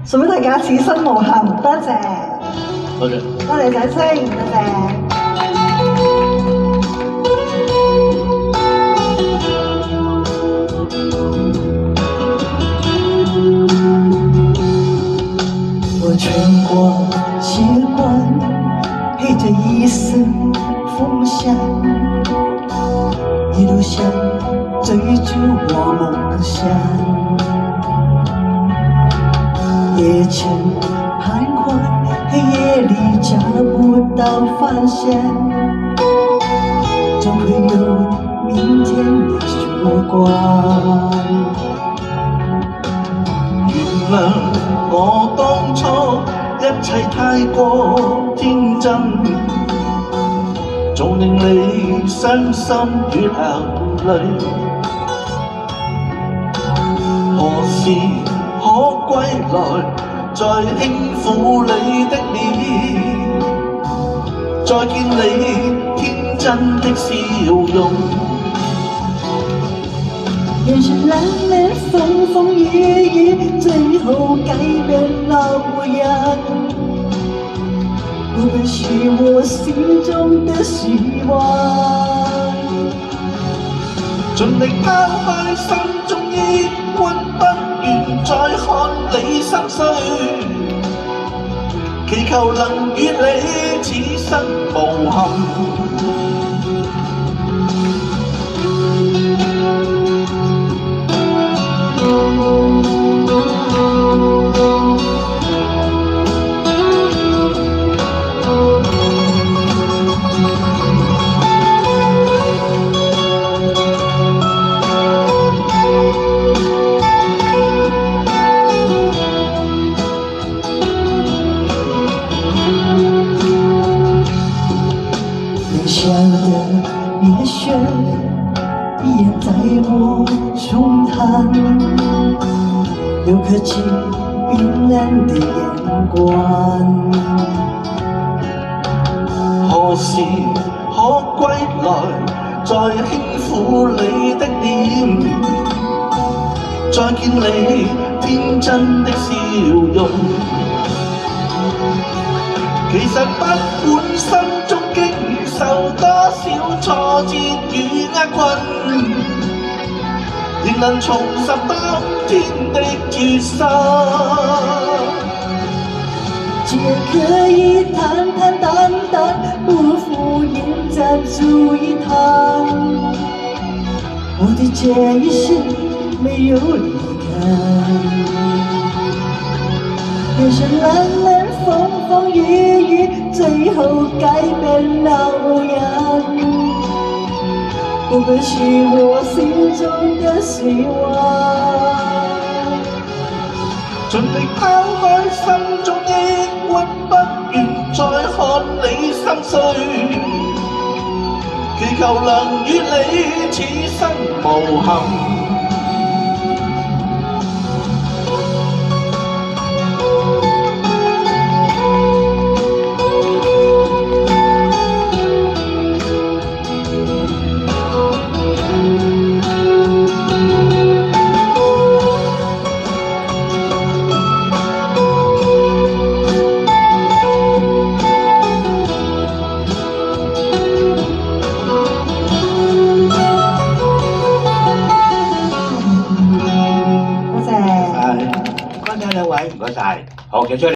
送俾大家此生無憾，多謝。多謝。多謝掌聲，多謝。我穿過血管，陪着一絲風香，一路向追逐我夢想。夜間彷徨，黑夜裏找不到方向，總會有明天的曙光。原諒我當初一切太過天真，總令你傷心與流淚。何時可歸來，再輕撫你的臉，再見你天真的笑容。人生難免風風雨雨，最後改變了模樣。不能是我心中的希望，盡力拋開心中抑鬱，不願再看你心碎，祈求能與你此生無憾。小的月雪依然在我胸膛，留刻起冰冷的眼光。何時可歸來，再輕撫你的臉，再見你天真的笑容。其實不管心中經受多少挫折與厄困，仍能重拾當天的決心。只可以坦坦蕩蕩，不負迎戰走一趟。我的這一生沒有離開，人生漫漫風風雨雨，最後改變了模樣。不會是我心中的希望，盡力拋開心中抑鬱，不願再看你心碎，祈求能與你此生無憾。兩位唔該晒，好，嘅出嚟。